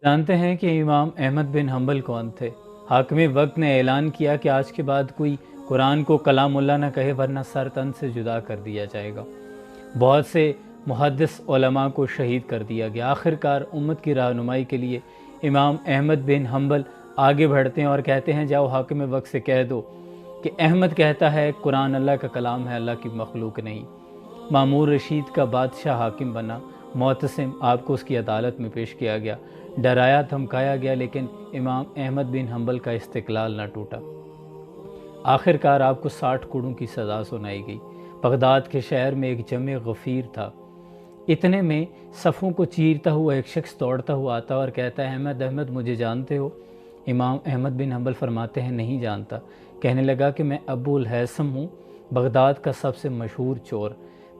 جانتے ہیں کہ امام احمد بن حنبل کون تھے؟ حاکم وقت نے اعلان کیا کہ آج کے بعد کوئی قرآن کو کلام اللہ نہ کہے ورنہ سر تن سے جدا کر دیا جائے گا۔ بہت سے محدث علماء کو شہید کر دیا گیا۔ آخرکار امت کی رہنمائی کے لیے امام احمد بن حنبل آگے بڑھتے ہیں اور کہتے ہیں جاؤ حاکم وقت سے کہہ دو کہ احمد کہتا ہے قرآن اللہ کا کلام ہے، اللہ کی مخلوق نہیں۔ مامور رشید کا بادشاہ حاکم بنا، معتصم آپ کو اس کی عدالت میں پیش کیا گیا، ڈرایا دھمکایا گیا، لیکن امام احمد بن حنبل کا استقلال نہ ٹوٹا۔ آخرکار آپ کو 60 کوڑوں کی سزا سنائی گئی۔ بغداد کے شہر میں ایک جمع غفیر تھا۔ اتنے میں صفوں کو چیرتا ہوا ایک شخص دوڑتا ہوا آتا اور کہتا ہے احمد احمد مجھے جانتے ہو؟ امام احمد بن حنبل فرماتے ہیں نہیں جانتا۔ کہنے لگا کہ میں ابو الہیثم ہوں، بغداد کا سب سے مشہور چور۔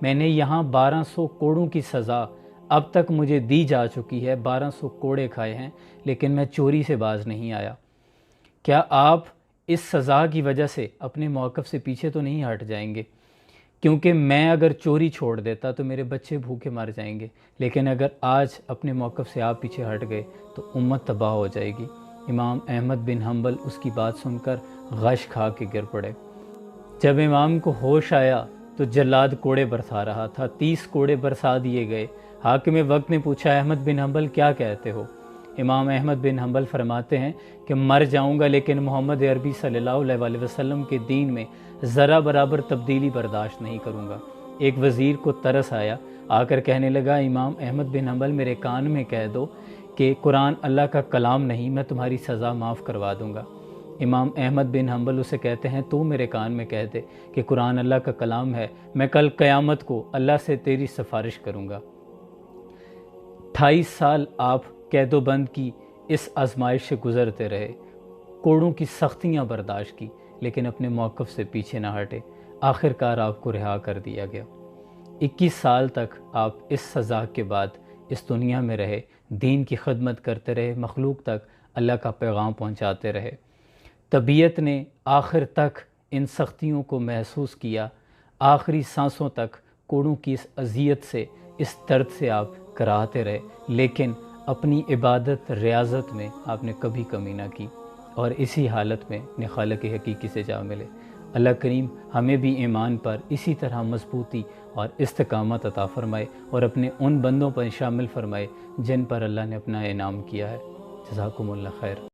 میں نے یہاں 1200 کوڑوں کی سزا اب تک مجھے دی جا چکی ہے، 1200 کوڑے کھائے ہیں، لیکن میں چوری سے باز نہیں آیا۔ کیا آپ اس سزا کی وجہ سے اپنے موقف سے پیچھے تو نہیں ہٹ جائیں گے؟ کیونکہ میں اگر چوری چھوڑ دیتا تو میرے بچے بھوکے مر جائیں گے، لیکن اگر آج اپنے موقف سے آپ پیچھے ہٹ گئے تو امت تباہ ہو جائے گی۔ امام احمد بن حنبل اس کی بات سن کر غش کھا کے گر پڑے۔ جب امام کو ہوش آیا تو جلاد کوڑے برسا رہا تھا، 30 کوڑے برسا دیے گئے۔ حاکم وقت نے پوچھا احمد بن حنبل کیا کہتے ہو؟ امام احمد بن حنبل فرماتے ہیں کہ مر جاؤں گا لیکن محمد عربی صلی اللہ علیہ وسلم کے دین میں ذرا برابر تبدیلی برداشت نہیں کروں گا۔ ایک وزیر کو ترس آیا، آ کر کہنے لگا امام احمد بن حنبل میرے کان میں کہہ دو کہ قرآن اللہ کا کلام نہیں، میں تمہاری سزا معاف کروا دوں گا۔ امام احمد بن حنبل اسے کہتے ہیں تو میرے کان میں کہہ دے کہ قرآن اللہ کا کلام ہے، میں کل قیامت کو اللہ سے تیری سفارش کروں گا۔ 28 سال آپ قید و بند کی اس آزمائش سے گزرتے رہے، کوڑوں کی سختیاں برداشت کی، لیکن اپنے موقف سے پیچھے نہ ہٹے۔ آخرکار آپ کو رہا کر دیا گیا۔ 21 سال تک آپ اس سزا کے بعد اس دنیا میں رہے، دین کی خدمت کرتے رہے، مخلوق تک اللہ کا پیغام پہنچاتے رہے۔ طبیعت نے آخر تک ان سختیوں کو محسوس کیا، آخری سانسوں تک کوڑوں کی اس اذیت سے، اس درد سے آپ کراہتے رہے، لیکن اپنی عبادت ریاضت میں آپ نے کبھی کمی نہ کی، اور اسی حالت میں اپنے خالق حقیقی سے جا ملے۔ اللہ کریم ہمیں بھی ایمان پر اسی طرح مضبوطی اور استقامت عطا فرمائے اور اپنے ان بندوں پر شامل فرمائے جن پر اللہ نے اپنا انعام کیا ہے۔ جزاکم اللہ خیر۔